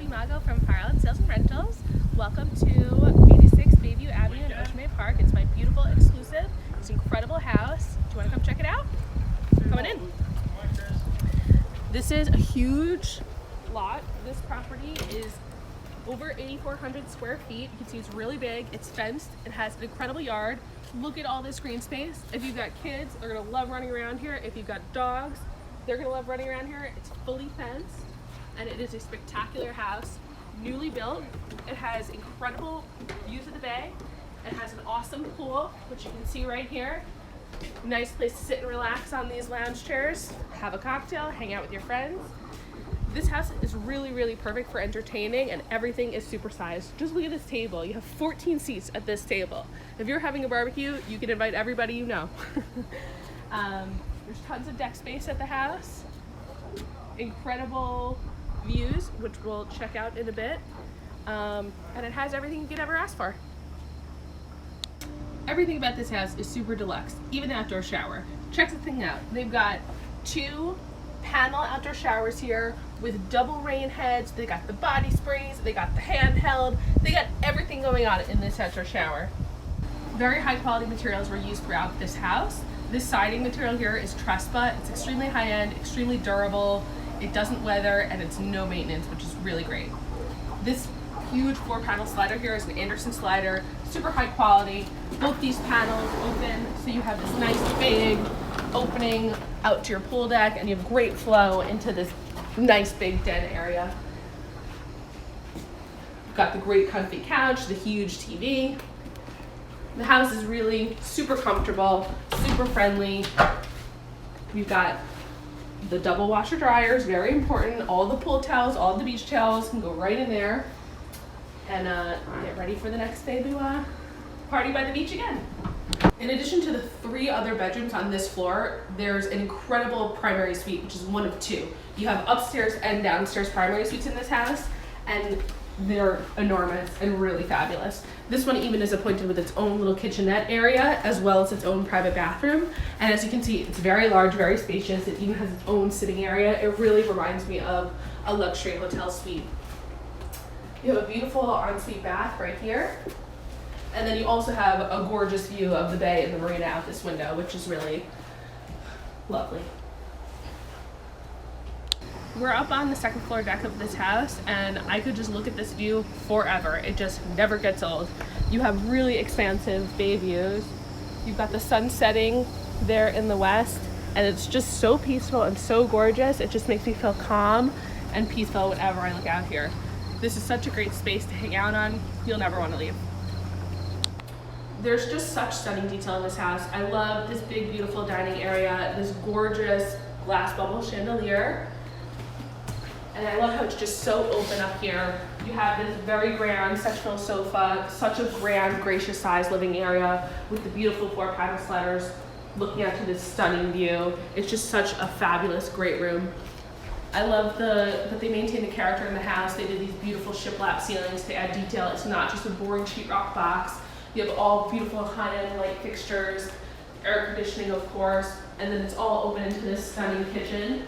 Abby Mago from Fire Island Sales and Rentals. Welcome to 86 Bayview Avenue in Ocean Bay Park. It's my beautiful, exclusive, it's an incredible house. Do you want to come check it out? Come on in. This is a huge lot. This property is over 8,400 square feet. You can see it's really big. It's fenced. It has an incredible yard. Look at all this green space. If you've got kids, they're gonna love running around here. If you've got dogs, they're gonna love running around here. It's fully fenced, and it is a spectacular house, newly built. It has incredible views of the bay. It has an awesome pool, which you can see right here. Nice place to sit and relax on these lounge chairs, have a cocktail, hang out with your friends. This house is really, really perfect for entertaining, and everything is supersized. Just look at this table. You have 14 seats at this table. If you're having a barbecue, you can invite everybody you know. There's tons of deck space at the house. Incredible views, which we'll check out in a bit. And it has everything you could ever ask for. Everything about this house is super deluxe, even the outdoor shower. Check the thing out. They've got 2 panel outdoor showers here with double rain heads. They got the body sprays, they got the handheld, they got everything going on in this outdoor shower. Very high quality materials were used throughout this house. This siding material here is Trespa. It's extremely high end, extremely durable. It doesn't weather, and it's no maintenance, which is really great. This huge 4-panel slider here is an Anderson slider, super high quality. Both these panels open, so you have this nice big opening out to your pool deck, and you have great flow into this nice big den area. You've got the great comfy couch, the huge TV. The house is really super comfortable, super friendly. We've got the double washer dryers, very important. All the pool towels, all the beach towels can go right in there. And get ready for the next day to party by the beach again. In addition to the 3 other bedrooms on this floor, there's an incredible primary suite, which is one of 2. You have upstairs and downstairs primary suites in this house, and they're enormous and really fabulous. This one even is appointed with its own little kitchenette area, as well as its own private bathroom. And as you can see, it's very large, very spacious. It even has its own sitting area. It really reminds me of a luxury hotel suite. You have a beautiful ensuite bath right here. And then you also have a gorgeous view of the bay and the marina out this window, which is really lovely. We're up on the 2nd floor deck of this house, and I could just look at this view forever. It just never gets old. You have really expansive bay views. You've got the sun setting there in the west, and it's just so peaceful and so gorgeous. It just makes me feel calm and peaceful whenever I look out here. This is such a great space to hang out on. You'll never want to leave. There's just such stunning detail in this house. I love this big, beautiful dining area, this gorgeous glass bubble chandelier. And I love how it's just so open up here. You have this very grand sectional sofa, such a grand, gracious size living area with the beautiful 4-panel sliders looking out to this stunning view. It's just such a fabulous, great room. I love that they maintain the character in the house. They did these beautiful shiplap ceilings to add detail. It's not just a boring sheetrock box. You have all beautiful high-end light fixtures, air conditioning, of course, and then it's all open into this stunning kitchen.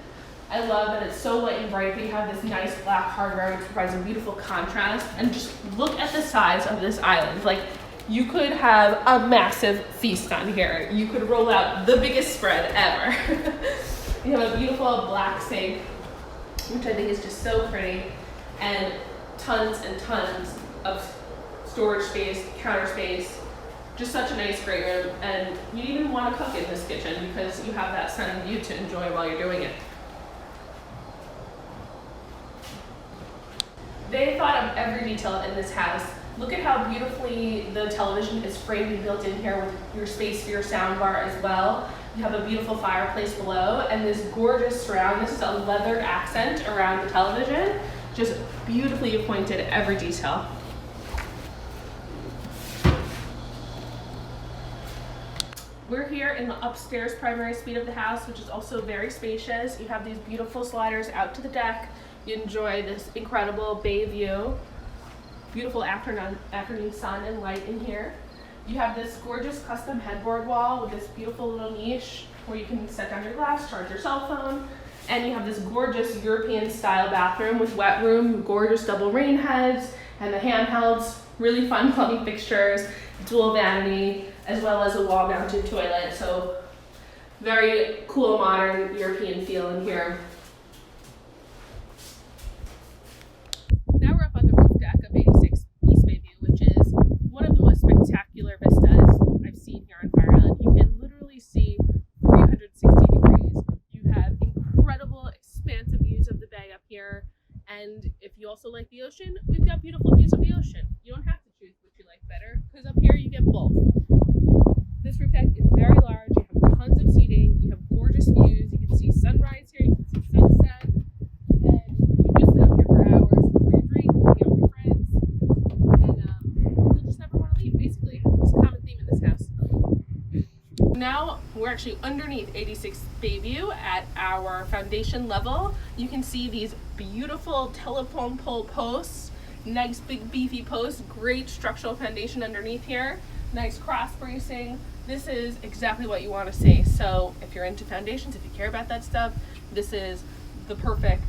I love that it's so light and bright. We have this nice black hardware, which provides a beautiful contrast. And just look at the size of this island. Like, you could have a massive feast on here. You could roll out the biggest spread ever. You have a beautiful black sink, which I think is just so pretty, and tons of storage space, counter space. Just such a nice, great room. And you even want to cook in this kitchen because you have that stunning view to enjoy while you're doing it. They thought of every detail in this house. Look at how beautifully the television is framed and built in here with your space for your sound bar as well. You have a beautiful fireplace below and this gorgeous surround. This is a leathered accent around the television. Just beautifully appointed every detail. We're here in the upstairs primary suite of the house, which is also very spacious. You have these beautiful sliders out to the deck. You enjoy this incredible bay view. Beautiful afternoon sun and light in here. You have this gorgeous custom headboard wall with this beautiful little niche where you can set down your glass, charge your cell phone. And you have this gorgeous European style bathroom with wet room, gorgeous double rain heads, and the handhelds, really fun plumbing fixtures, dual vanity, as well as a wall mounted toilet. So very cool, modern European feel in here. Now we're up on the roof deck of 86 East Bayview, which is one of the most spectacular vistas I've seen here on Fire Island. You can literally see 360 degrees. You have incredible, expansive views of the bay up here. And if you also like the ocean, we've got beautiful views of the ocean. You don't have to choose what you like better, because up here you get both. This roof deck is very large. You have tons of seating. You have gorgeous views. You can see sunrise here. You can see sunset. And you just sit up here for hours, enjoy your drink, hang out with your friends, and you'll just never want to leave, basically. It's a common theme in this house. Now we're actually underneath 86 Bayview at our foundation level. You can see these beautiful telephone pole posts, nice big beefy posts, great structural foundation underneath here, nice cross bracing. This is exactly what you want to see. So if you're into foundations, if you care about that stuff, this is the perfect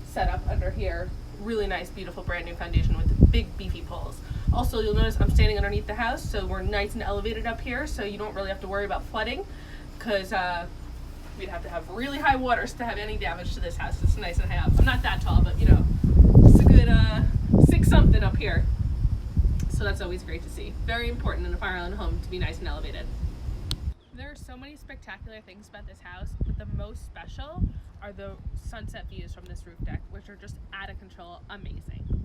setup under here. Really nice, beautiful, brand new foundation with big beefy poles. Also, you'll notice I'm standing underneath the house, so we're nice and elevated up here, so you don't really have to worry about flooding, because we'd have to have really high waters to have any damage to this house. It's nice and high up. I'm not that tall, but you know, it's a good 6-something up here. So that's always great to see. Very important in a Fire Island home to be nice and elevated. There are so many spectacular things about this house, but the most special are the sunset views from this roof deck, which are just out of control, amazing.